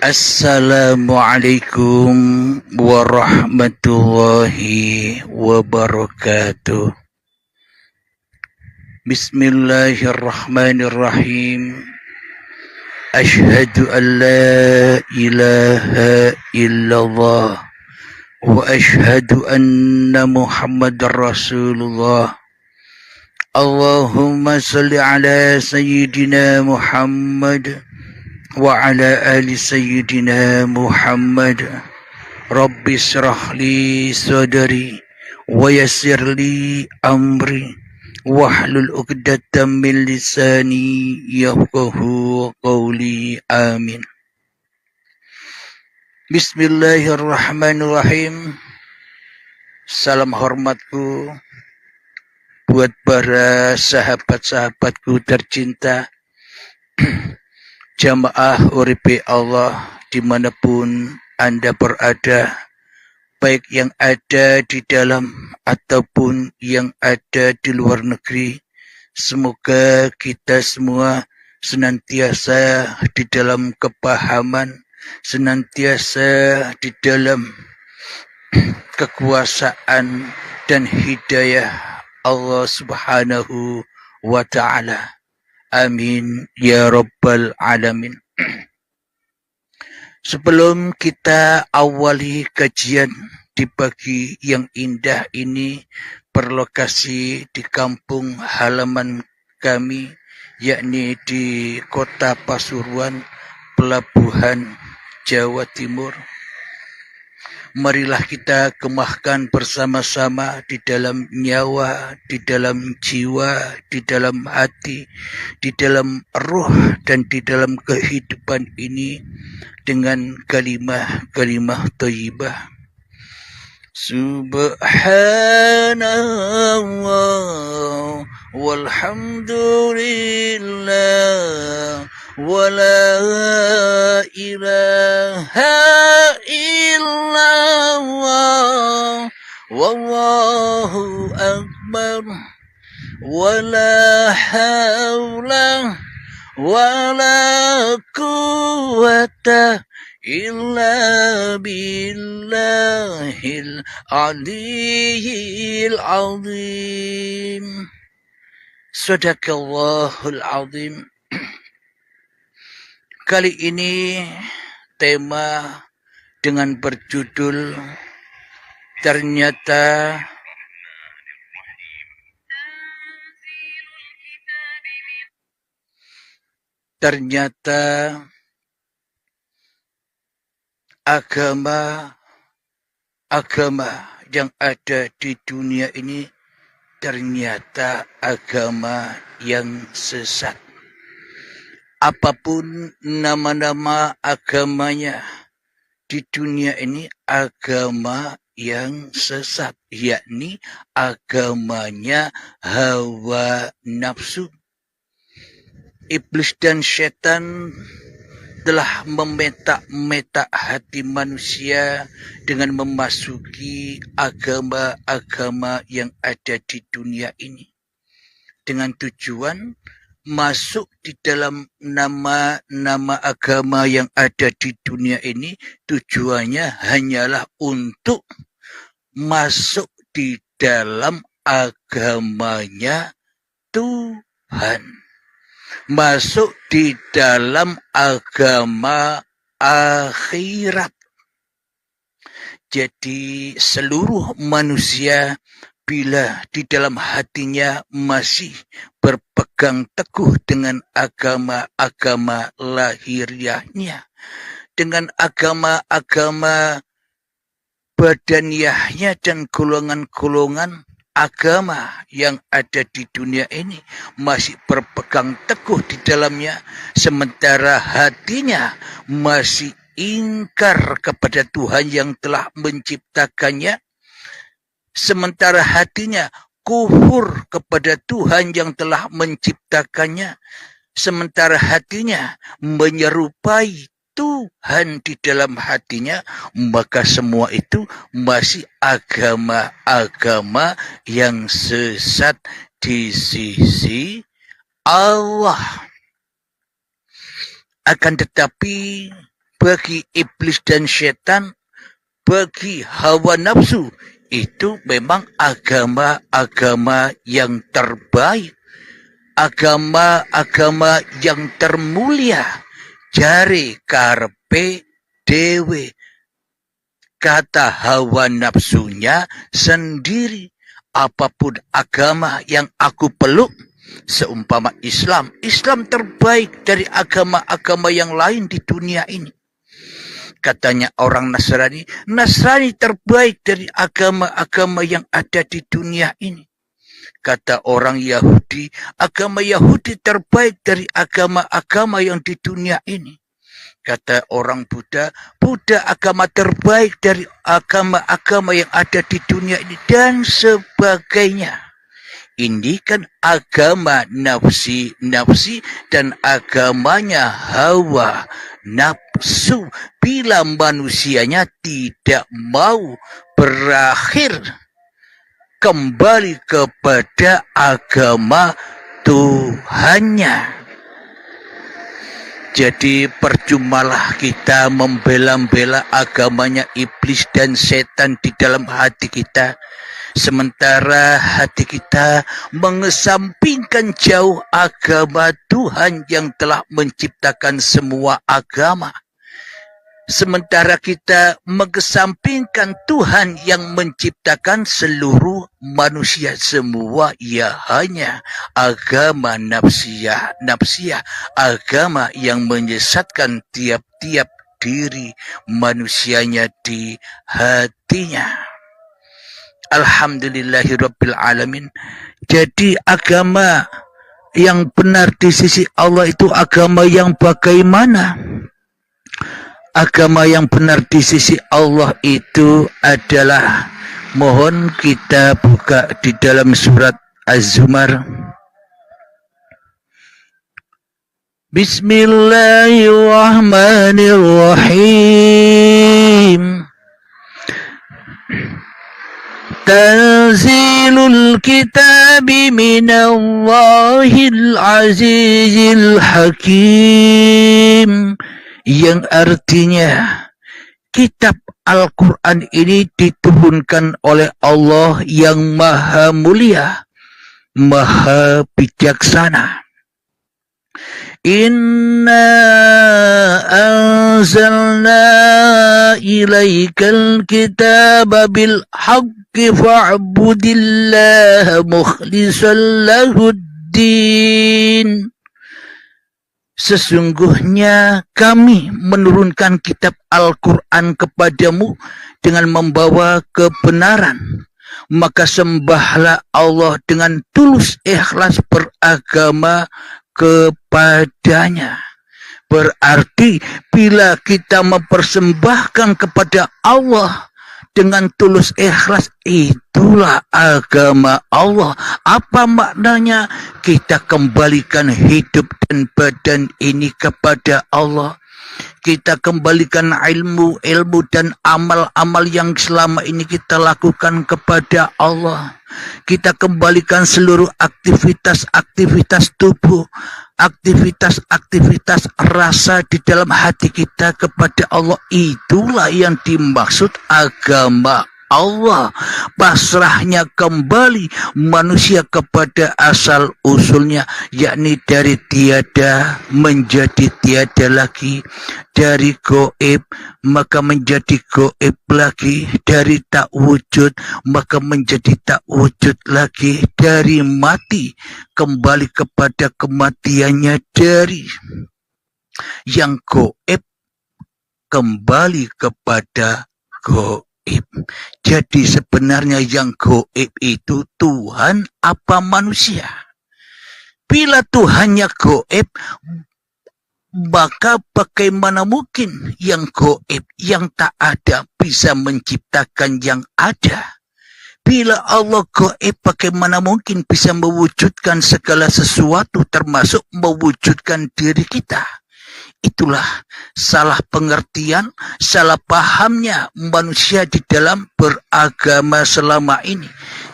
Assalamualaikum warahmatullahi wabarakatuh. Bismillahirrahmanirrahim. Ashhadu an la ilaha illallah wa ashhadu anna Muhammadar Rasulullah. Allahumma salli ala sayyidina Muhammad wa ala ali sayyidina Muhammad. Rabbi syrah li sadri wa yassir li amri wahlul 'uqdatam min lisani yafqahu qawli. Amin. Bismillahirrahmanirrahim. Salam hormatku buat para sahabat-sahabatku tercinta, jamaah uripe Allah dimanapun Anda berada, baik yang ada di dalam ataupun yang ada di luar negeri. Semoga kita semua senantiasa di dalam kepahaman, senantiasa di dalam kekuasaan dan hidayah Allah Subhanahu wa ta'ala. Amin ya rabbal alamin. Sebelum kita awali kajian di pagi yang indah ini berlokasi di kampung halaman kami, yakni di Kota Pasuruan, Pelabuhan, Jawa Timur. Marilah kita kemahkan bersama-sama di dalam nyawa, di dalam jiwa, di dalam hati, di dalam ruh, dan di dalam kehidupan ini dengan kalimah-kalimah thayyibah. Subhanallah walhamdulillah wa la ilaha illallah wallahu akbar wa la hawla wa la quwwata illa billahil aliyyil azim. Sadaqallahul azim. Kali ini tema dengan berjudul Ternyata agama yang ada di dunia ini ternyata agama yang sesat. Apapun nama-nama agamanya di dunia ini, agama yang sesat, yakni agamanya hawa nafsu. Iblis dan setan telah memetak-metak hati manusia dengan memasuki agama-agama yang ada di dunia ini, dengan tujuan masuk di dalam nama-nama agama yang ada di dunia ini. Tujuannya hanyalah untuk masuk di dalam agamanya Tuhan, masuk di dalam agama akhirat. Jadi seluruh manusia bila di dalam hatinya masih berpegang teguh dengan agama-agama lahiriahnya, dengan agama-agama badaniyahnya dan golongan-golongan agama yang ada di dunia ini, masih berpegang teguh di dalamnya, sementara hatinya masih ingkar kepada Tuhan yang telah menciptakannya, sementara hatinya kufur kepada Tuhan yang telah menciptakannya, sementara hatinya menyerupai Tuhan di dalam hatinya, maka semua itu masih agama-agama yang sesat di sisi Allah. Akan tetapi bagi iblis dan setan, bagi hawa nafsu, itu memang agama-agama yang terbaik, agama-agama yang termulia. Jare karepe dewe, kata hawa nafsunya sendiri. Apapun agama yang aku peluk, seumpama Islam terbaik dari agama-agama yang lain di dunia ini. Katanya orang Nasrani terbaik dari agama-agama yang ada di dunia ini. Kata orang Yahudi, agama Yahudi terbaik dari agama-agama yang di dunia ini. Kata orang Buddha agama terbaik dari agama-agama yang ada di dunia ini, dan sebagainya. Ini kan agama nafsi dan agamanya hawa nafsu. Bila manusianya tidak mau berakhir kembali kepada agama Tuhannya. Jadi percumalah kita membela-bela agamanya iblis dan setan di dalam hati kita, sementara hati kita mengesampingkan jauh agama Tuhan yang telah menciptakan semua agama. Sementara kita mengesampingkan Tuhan yang menciptakan seluruh manusia semua, ia hanya agama nafsiyah, agama yang menyesatkan tiap-tiap diri manusianya di hatinya. Alhamdulillahirabbil alamin. Jadi agama yang benar di sisi Allah itu agama yang bagaimana? Agama yang benar di sisi Allah itu adalah, mohon kita buka di dalam surat Az-Zumar. Bismillahirrahmanirrahim. Tanzilul kitabi minallahil azizil hakim. Yang artinya kitab Al-Quran ini diturunkan oleh Allah yang maha mulia, maha bijaksana. Inna anzalna ilaikal kitaba bil haqqi fa'budillaha mukhlishan lahuddin. Sesungguhnya kami menurunkan kitab Al-Quran kepadamu dengan membawa kebenaran. Maka sembahlah Allah dengan tulus ikhlas beragama kepadanya. Berarti bila kita mempersembahkan kepada Allah dengan tulus ikhlas, itulah agama Allah. Apa maknanya? Kita kembalikan hidup dan badan ini kepada Allah. Kita kembalikan ilmu dan amal-amal yang selama ini kita lakukan kepada Allah. Kita kembalikan seluruh aktivitas tubuh, aktivitas rasa di dalam hati kita kepada Allah. Itulah yang dimaksud agama Allah. Pasrahnya kembali manusia kepada asal usulnya, yakni dari tiada menjadi tiada lagi, dari goib maka menjadi goib lagi, dari tak wujud maka menjadi tak wujud lagi, dari mati kembali kepada kematiannya, dari yang goib kembali kepada goib. Jadi sebenarnya yang goib itu Tuhan apa manusia? Bila Tuhannya goib, maka bagaimana mungkin yang goib, yang tak ada, bisa menciptakan yang ada? Bila Allah goib, bagaimana mungkin bisa mewujudkan segala sesuatu, termasuk mewujudkan diri kita? Itulah salah pengertian, salah pahamnya manusia di dalam beragama selama ini.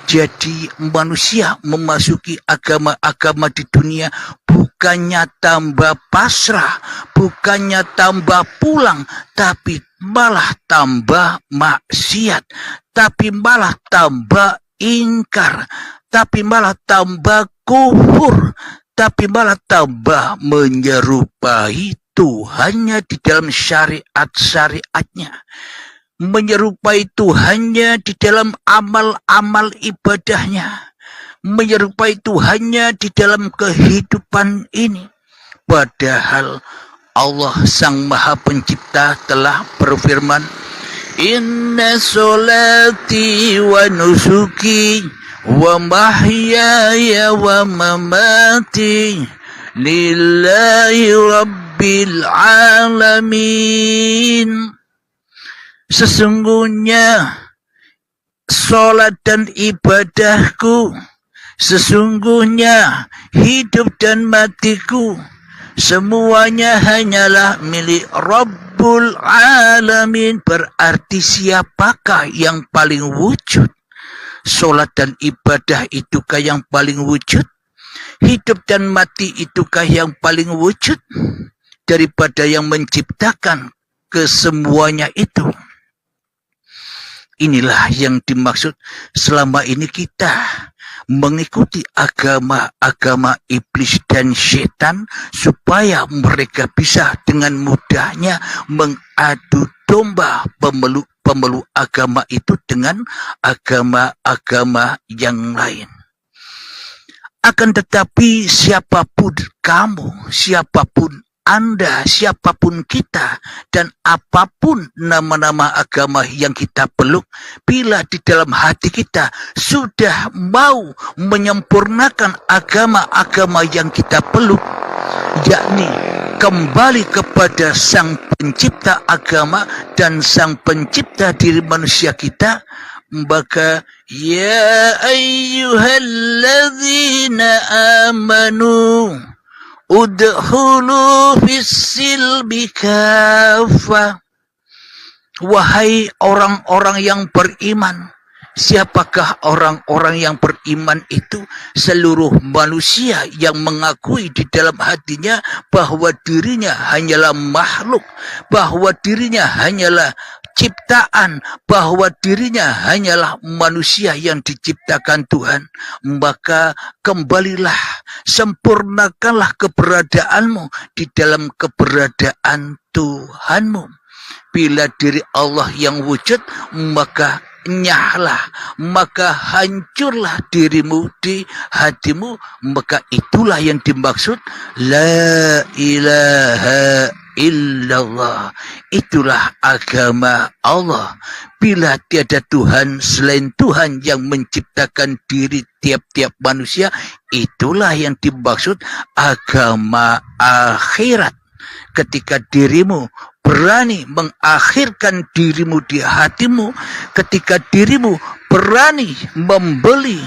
Jadi manusia memasuki agama-agama di dunia bukannya tambah pasrah, bukannya tambah pulang, tapi malah tambah maksiat, tapi malah tambah ingkar, tapi malah tambah kufur, tapi malah tambah menyerupai Tuhannya di dalam syariat-syariatnya, menyerupai Tuhannya di dalam amal-amal ibadahnya, menyerupai Tuhannya di dalam kehidupan ini. Padahal Allah Sang Maha Pencipta telah berfirman, Inna solati wa nusuki wa mahyaya wa mamati lillahi rabbil alamin. Sesungguhnya salat dan ibadahku, sesungguhnya hidup dan matiku, semuanya hanyalah milik Rabbul Alamin. Berarti siapakah yang paling wujud? Salat dan ibadah itukah yang paling wujud? Hidup dan mati itukah yang paling wujud? Daripada yang menciptakan kesemuanya itu. Inilah yang dimaksud selama ini kita mengikuti agama-agama iblis dan setan supaya mereka bisa dengan mudahnya mengadu domba pemeluk agama itu dengan agama-agama yang lain. Akan tetapi siapapun kamu, siapapun Anda, siapapun kita, dan apapun nama-nama agama yang kita peluk, bila di dalam hati kita sudah mau menyempurnakan agama-agama yang kita peluk, yakni kembali kepada Sang Pencipta agama dan Sang Pencipta diri manusia kita, maka ya ayyuhalladzina amanu udkhulu fis-silmi kaffah. Wahai orang-orang yang beriman. Siapakah orang-orang yang beriman itu? Seluruh manusia yang mengakui di dalam hatinya bahwa dirinya hanyalah makhluk, bahwa dirinya hanyalah ciptaan, bahwa dirinya hanyalah manusia yang diciptakan Tuhan. Maka kembalilah, sempurnakanlah keberadaanmu di dalam keberadaan Tuhanmu. Bila diri Allah yang wujud, maka nyahlah, maka hancurlah dirimu di hatimu. Maka itulah yang dimaksud la ilaha illallah. Itulah agama Allah. Bila tiada Tuhan selain Tuhan yang menciptakan diri tiap-tiap manusia, itulah yang dimaksud agama akhirat. Ketika dirimu berani mengakhirkan dirimu di hatimu, ketika dirimu berani membeli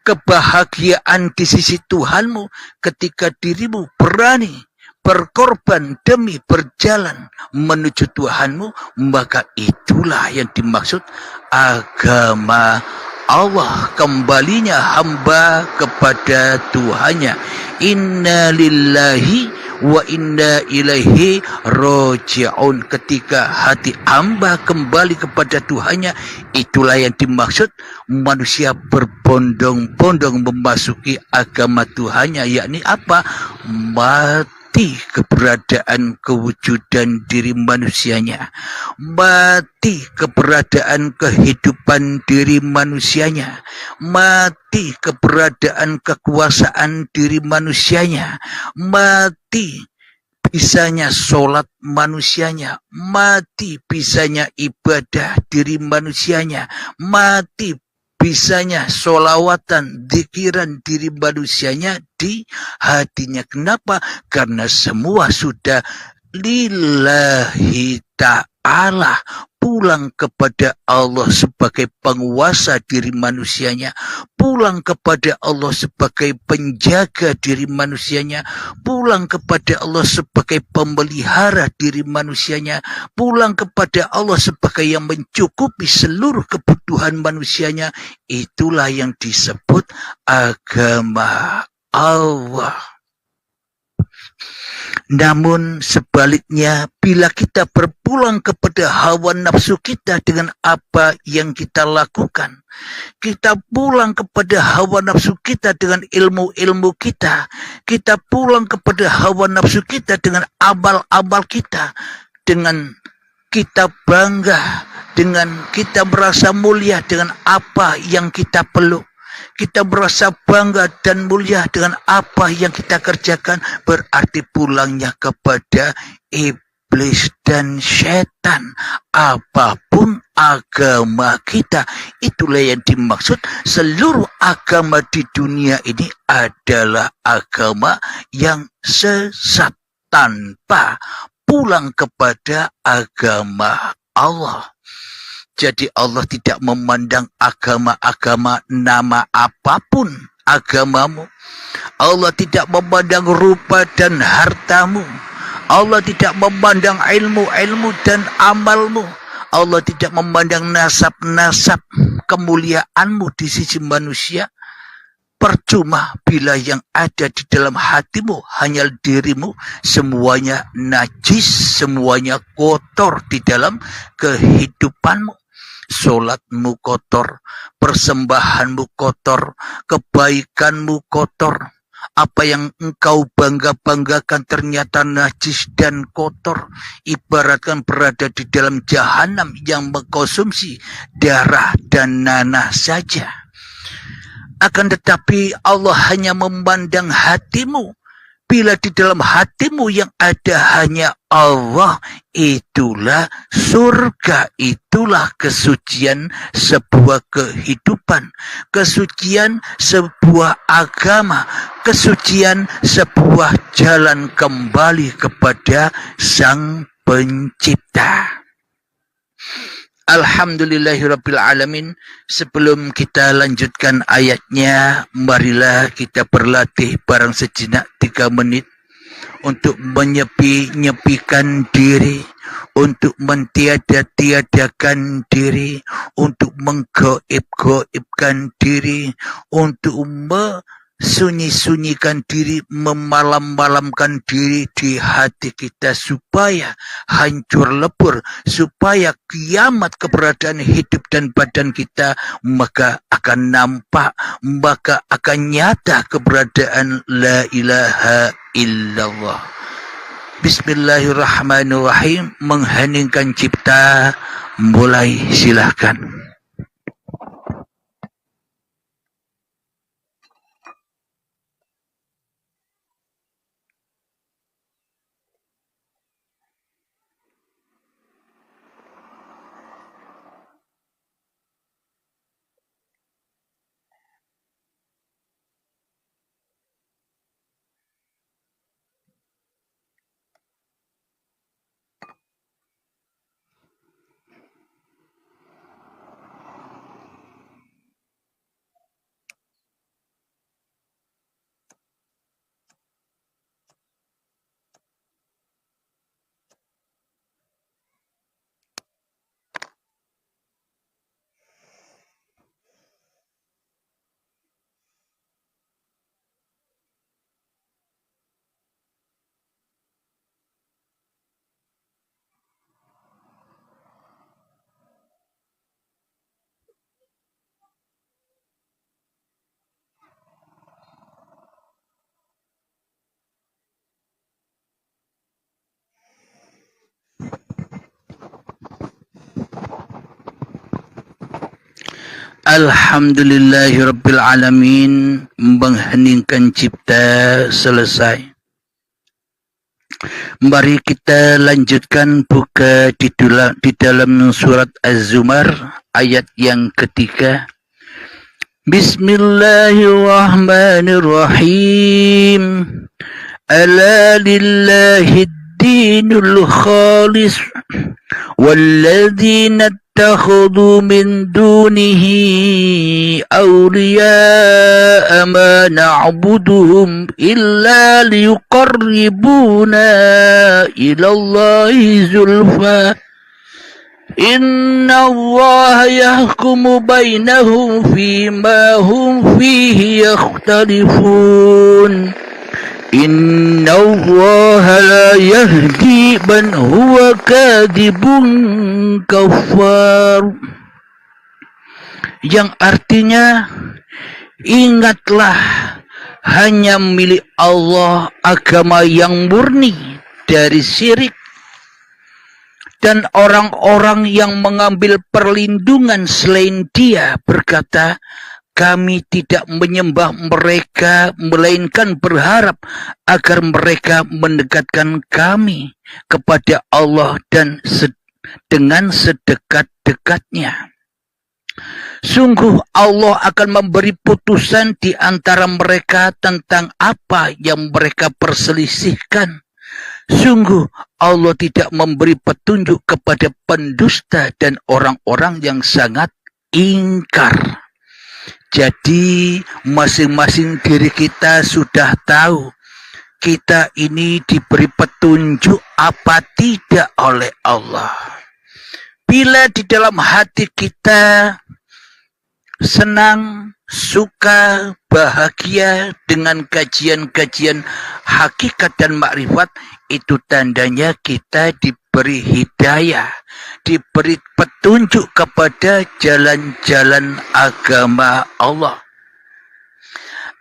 kebahagiaan di sisi Tuhanmu, ketika dirimu berani berkorban demi berjalan menuju Tuhanmu, maka itulah yang dimaksud agama Allah. Kembalinya hamba kepada Tuhannya. Inna lillahi wa inna ilaihi roji'un. Ketika hati hamba kembali kepada Tuhannya, itulah yang dimaksud manusia berbondong-bondong memasuki agama Tuhannya, yakni apa? Mati keberadaan kewujudan diri manusianya, mati keberadaan kehidupan diri manusianya, mati keberadaan kekuasaan diri manusianya, mati bisanya sholat manusianya, mati bisanya ibadah diri manusianya, mati bisanya sholawatan, zikiran diri manusianya di hatinya. Kenapa? Karena semua sudah lillahi ta'ala, pulang kepada Allah sebagai penguasa diri manusianya, pulang kepada Allah sebagai penjaga diri manusianya, pulang kepada Allah sebagai pemelihara diri manusianya, pulang kepada Allah sebagai yang mencukupi seluruh kebutuhan manusianya. Itulah yang disebut agama Allah. Namun sebaliknya, bila kita berpulang kepada hawa nafsu kita dengan apa yang kita lakukan, kita pulang kepada hawa nafsu kita dengan ilmu-ilmu kita, kita pulang kepada hawa nafsu kita dengan amal-amal kita, dengan kita bangga, dengan kita merasa mulia dengan apa yang kita peluk, kita merasa bangga dan mulia dengan apa yang kita kerjakan, berarti pulangnya kepada iblis dan setan. Apapun agama kita, itulah yang dimaksud. Seluruh agama di dunia ini adalah agama yang sesat tanpa pulang kepada agama Allah. Jadi Allah tidak memandang agama-agama nama apapun agamamu. Allah tidak memandang rupa dan hartamu. Allah tidak memandang ilmu-ilmu dan amalmu. Allah tidak memandang nasab-nasab kemuliaanmu di sisi manusia. Percuma bila yang ada di dalam hatimu hanya dirimu, semuanya najis, semuanya kotor di dalam kehidupanmu. Solatmu kotor, persembahanmu kotor, kebaikanmu kotor. Apa yang engkau bangga-banggakan ternyata najis dan kotor. Ibaratkan berada di dalam jahanam yang mengkonsumsi darah dan nanah saja. Akan tetapi Allah hanya memandang hatimu. Bila di dalam hatimu yang ada hanya Allah, itulah surga, itulah kesucian sebuah kehidupan, kesucian sebuah agama, kesucian sebuah jalan kembali kepada Sang Pencipta. Alhamdulillahirrabbilalamin. Sebelum kita lanjutkan ayatnya, marilah kita berlatih barang sejenak 3 menit untuk menyepi-nyepikan diri, untuk mentiada-tiadakan diri, untuk menggoib-goibkan diri, untuk sunyi-sunyikan diri, memalam-malamkan diri di hati kita supaya hancur lebur, supaya kiamat keberadaan hidup dan badan kita, maka akan nampak, maka akan nyata keberadaan la ilaha illallah. Bismillahirrahmanirrahim. Mengheningkan cipta, mulai, silahkan. Alhamdulillahirrabbilalamin. Mengheningkan cipta selesai. Mari kita lanjutkan buka di dalam surat Az-Zumar ayat yang ketiga. Bismillahirrahmanirrahim. Ala lillahi dinul khalis walladzina اتخذوا من دونه أولياء ما نعبدهم إلا ليقربونا إلى الله زلفى إن الله يحكم بينهم فيما هم فيه يختلفون إن الله لا يهدي من هو كاذب كفار, yang artinya ingatlah hanya milik Allah agama yang murni dari syirik, dan orang-orang yang mengambil perlindungan selain Dia berkata, kami tidak menyembah mereka, melainkan berharap agar mereka mendekatkan kami kepada Allah dan dengan sedekat-dekatnya. Sungguh Allah akan memberi putusan di antara mereka tentang apa yang mereka perselisihkan. Sungguh Allah tidak memberi petunjuk kepada pendusta dan orang-orang yang sangat ingkar. Jadi masing-masing diri kita sudah tahu kita ini diberi petunjuk apa tidak oleh Allah. Bila di dalam hati kita senang, suka, bahagia dengan kajian-kajian hakikat dan makrifat, itu tandanya kita diberi hidayah, diberi petunjuk kepada jalan-jalan agama Allah.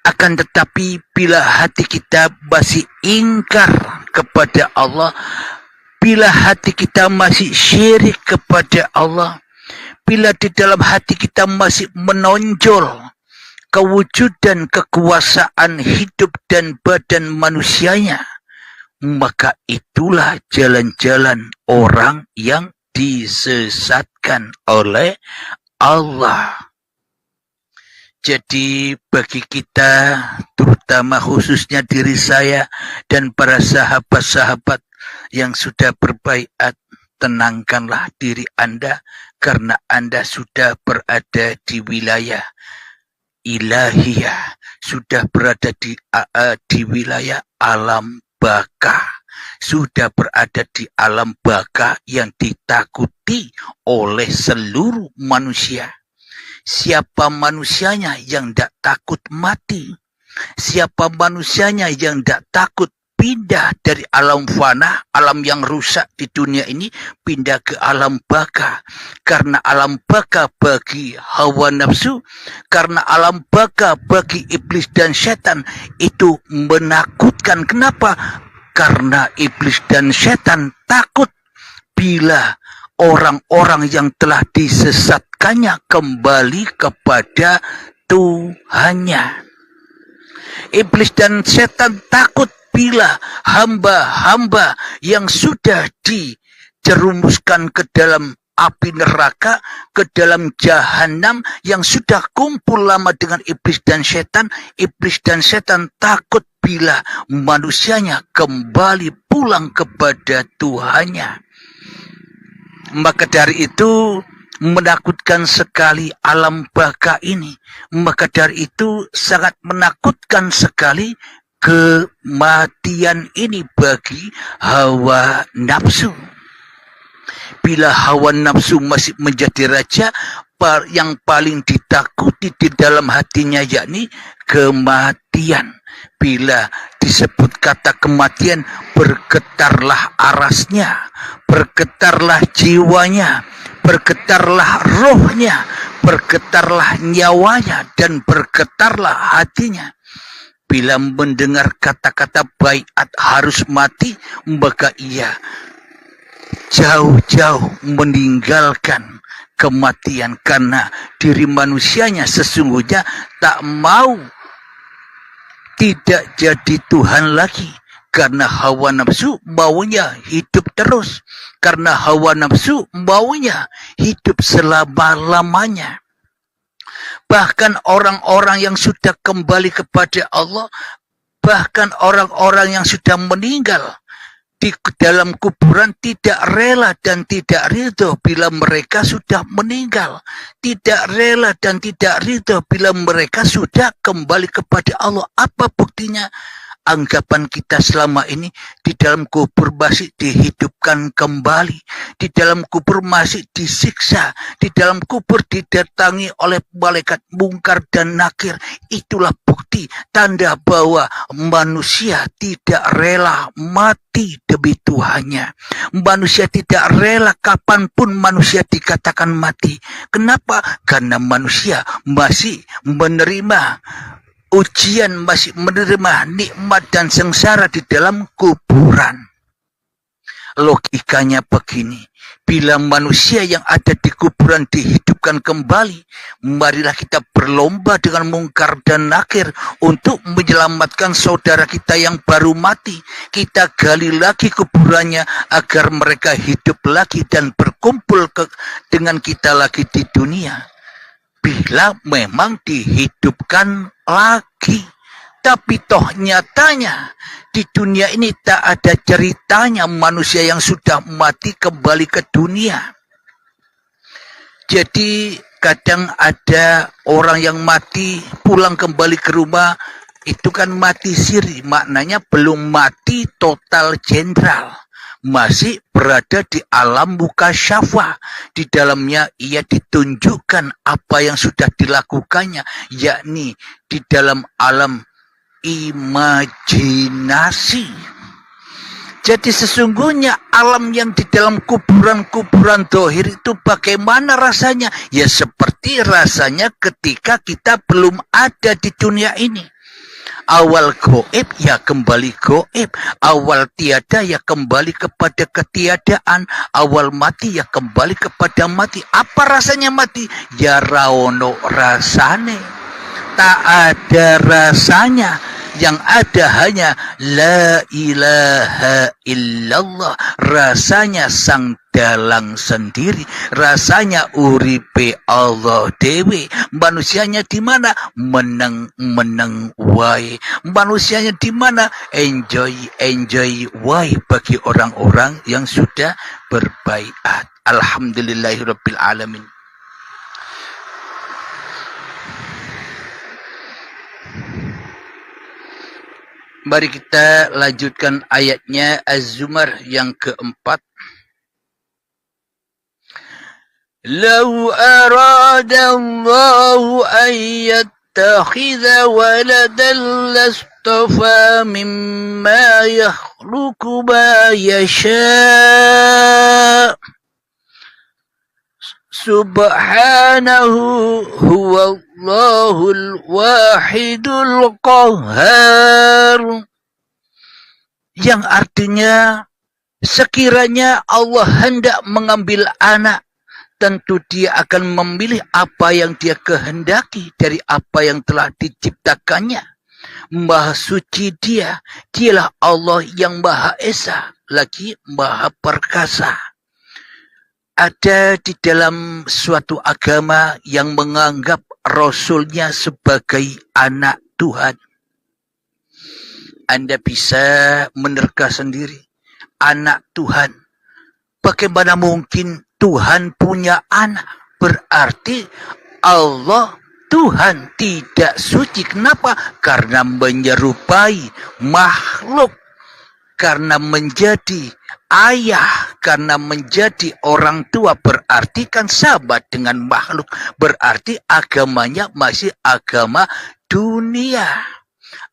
Akan tetapi bila hati kita masih ingkar kepada Allah, bila hati kita masih syirik kepada Allah, bila di dalam hati kita masih menonjol kewujudan kekuasaan hidup dan badan manusianya, maka itulah jalan-jalan orang yang disesatkan oleh Allah. Jadi bagi kita, terutama khususnya diri saya dan para sahabat-sahabat yang sudah berbaiat, tenangkanlah diri Anda karena Anda sudah berada di wilayah ilahiyah, sudah berada di wilayah alam baka, sudah berada di alam baka yang ditakuti oleh seluruh manusia. Siapa manusianya yang tidak takut mati? Siapa manusianya yang tidak takut pindah dari alam fana, alam yang rusak di dunia ini, pindah ke alam baka? Karena alam baka bagi hawa nafsu, karena alam baka bagi iblis dan setan itu menakutkan. Kenapa? Karena iblis dan setan takut bila orang-orang yang telah disesatkannya kembali kepada Tuhannya. Iblis dan setan takut bila hamba-hamba yang sudah dijerumuskan ke dalam api neraka, ke dalam jahanam, yang sudah kumpul lama dengan iblis dan setan takut bila manusianya kembali pulang kepada Tuhannya. Maka dari itu menakutkan sekali alam baka ini. Maka dari itu sangat menakutkan sekali kematian ini bagi hawa nafsu. Bila hawa nafsu masih menjadi raja, yang paling ditakuti di dalam hatinya yakni kematian. Bila disebut kata kematian, bergetarlah arasnya, bergetarlah jiwanya, bergetarlah rohnya, bergetarlah nyawanya, dan bergetarlah hatinya. Bila mendengar kata-kata baiat harus mati, maka ia jauh-jauh meninggalkan kematian, karena diri manusianya sesungguhnya tak mau tidak jadi Tuhan lagi. Karena hawa nafsu maunya hidup terus. Karena hawa nafsu maunya hidup selama-lamanya. Bahkan orang-orang yang sudah kembali kepada Allah, bahkan orang-orang yang sudah meninggal, di dalam kuburan tidak rela dan tidak ridho bila mereka sudah meninggal. Tidak rela dan tidak ridho bila mereka sudah kembali kepada Allah. Apa buktinya? Anggapan kita selama ini di dalam kubur masih dihidupkan kembali, di dalam kubur masih disiksa, di dalam kubur didatangi oleh malaikat mungkar dan nakir. Itulah bukti tanda bahwa manusia tidak rela mati demi Tuhannya. Manusia tidak rela kapanpun manusia dikatakan mati. Kenapa? Karena manusia masih menerima ujian, masih menerima nikmat dan sengsara di dalam kuburan. Logikanya begini, bila manusia yang ada di kuburan dihidupkan kembali, marilah kita berlomba dengan mungkar dan nakir untuk menyelamatkan saudara kita yang baru mati. Kita gali lagi kuburannya agar mereka hidup lagi dan berkumpul dengan kita lagi di dunia. Bila memang dihidupkan lagi. Tapi toh nyatanya di dunia ini tak ada ceritanya manusia yang sudah mati kembali ke dunia. Jadi kadang ada orang yang mati pulang kembali ke rumah, itu kan mati siri, maknanya belum mati total jenderal. Masih berada di alam mukasyafa. Di dalamnya ia ditunjukkan apa yang sudah dilakukannya, yakni di dalam alam imajinasi. Jadi sesungguhnya alam yang di dalam kuburan-kuburan dohir itu bagaimana rasanya? Ya seperti rasanya ketika kita belum ada di dunia ini. Awal goib ya kembali goib. Awal tiada ya kembali kepada ketiadaan. Awal mati ya kembali kepada mati. Apa rasanya mati? Ya raono rasane. Tak ada rasanya. Yang ada hanya la ilaha illallah. Rasanya sang dalang sendiri, rasanya uripe Allah dewe. Manusianya di mana? Meneng wae. Manusianya di mana? Enjoy wae bagi orang-orang yang sudah berbaiat. Alhamdulillahirabbil alamin. Mari kita lanjutkan ayatnya Az-Zumar yang keempat. Lau arada Allahu an yattakhidha waladan lastafa mimma yakhluqu ma yasha. Subhanahu huwallahul wahidul qahhar. Yang artinya sekiranya Allah hendak mengambil anak, tentu dia akan memilih apa yang dia kehendaki dari apa yang telah diciptakannya. Maha suci dia, dialah Allah yang Maha Esa, lagi Maha Perkasa. Ada di dalam suatu agama yang menganggap Rasulnya sebagai anak Tuhan. Anda bisa menerka sendiri, anak Tuhan. Bagaimana mungkin Tuhan punya anak? Berarti Allah Tuhan tidak suci. Kenapa? Karena menyerupai makhluk. Karena menjadi ayah, karena menjadi orang tua, berarti kan sahabat dengan makhluk. Berarti agamanya masih agama dunia.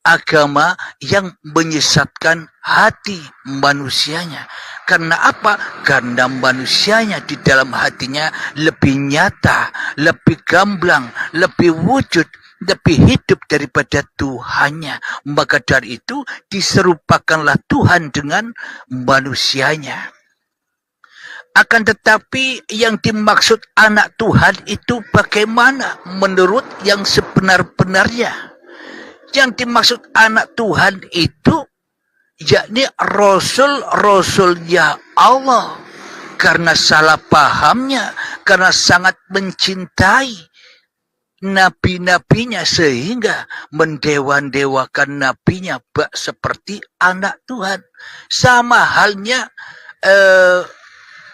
Agama yang menyesatkan hati manusianya. Karena apa? Karena manusianya di dalam hatinya lebih nyata, lebih gamblang, lebih wujud, lebih hidup daripada Tuhannya. Maka dari itu diserupakanlah Tuhan dengan manusianya. Akan tetapi yang dimaksud anak Tuhan itu bagaimana menurut yang sebenar-benarnya? Yang dimaksud anak Tuhan itu yakni Rasul-Rasulnya Allah. Karena salah pahamnya, karena sangat mencintai nabi-nabinya sehingga mendewa-dewakan nabinya bak seperti anak Tuhan. Sama halnya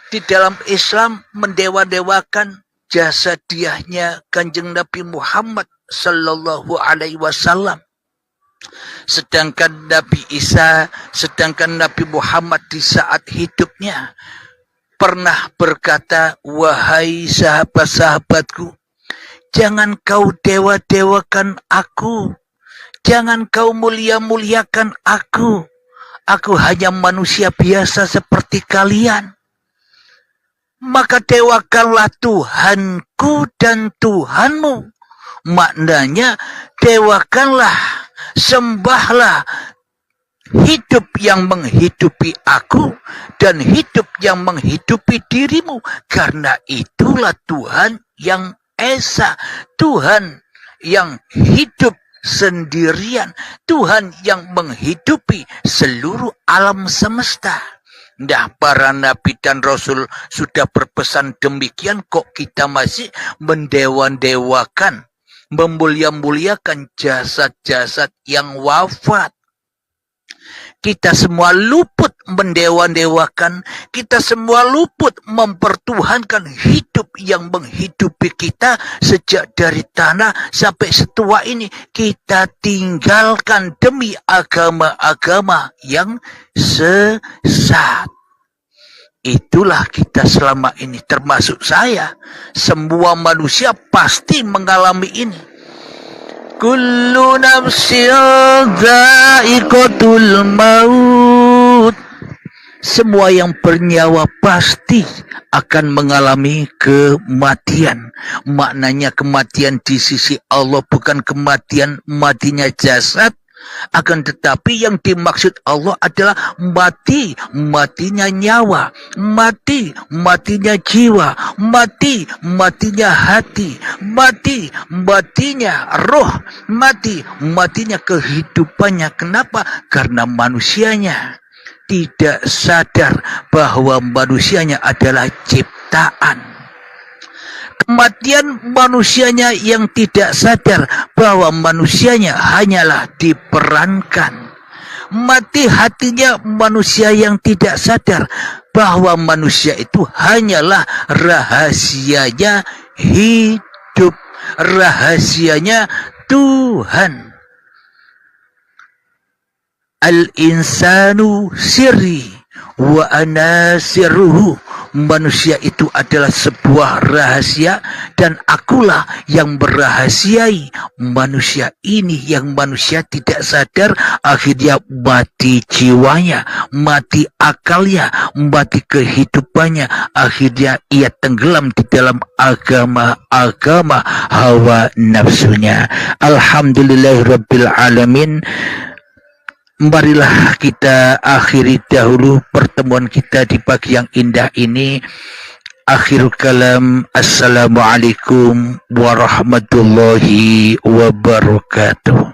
di dalam Islam mendewa-dewakan jasadiahnya Kanjeng Nabi Muhammad sallallahu alaihi wasallam. Sedangkan Nabi Isa, sedangkan Nabi Muhammad di saat hidupnya pernah berkata, wahai sahabat-sahabatku, jangan kau dewa-dewakan aku, jangan kau mulia-muliakan aku. Aku hanya manusia biasa seperti kalian. Maka dewakanlah Tuhanku dan Tuhanmu. Maknanya dewakanlah, sembahlah hidup yang menghidupi aku dan hidup yang menghidupi dirimu. Karena itulah Tuhan yang esa, Tuhan yang hidup sendirian, Tuhan yang menghidupi seluruh alam semesta. Nah, para nabi dan rasul sudah berpesan demikian, kok kita masih mendewa-dewakan, memulia-muliakan jasad-jasad yang wafat. Kita semua luput mendewa-dewakan, kita semua luput mempertuhankan hidup yang menghidupi kita sejak dari tanah sampai setua ini. Kita tinggalkan demi agama-agama yang sesat. Itulah kita selama ini, termasuk saya. Semua manusia pasti mengalami ini. Kullu nafsin dha'iqatul maut. Semua yang bernyawa pasti akan mengalami kematian. Maknanya kematian di sisi Allah bukan kematian matinya jasad, akan tetapi yang dimaksud Allah adalah matinya nyawa, matinya jiwa, matinya hati, matinya roh, matinya kehidupannya. Kenapa? Karena manusianya tidak sadar bahwa manusianya adalah ciptaan. Kematian manusianya yang tidak sadar bahwa manusianya hanyalah diperankan. Mati hatinya manusia yang tidak sadar bahwa manusia itu hanyalah rahasianya hidup, rahasianya Tuhan. Al-insanu sirri wa ana sirruhu. Manusia itu adalah sebuah rahasia dan akulah yang merahasiai manusia ini. Yang manusia tidak sadar, akhirnya mati jiwanya, mati akalnya, mati kehidupannya. Akhirnya ia tenggelam di dalam agama-agama hawa nafsunya. Alhamdulillahirabbil alamin. Marilah kita akhiri dahulu pertemuan kita di pagi yang indah ini. Akhirul kalam, assalamualaikum warahmatullahi wabarakatuh.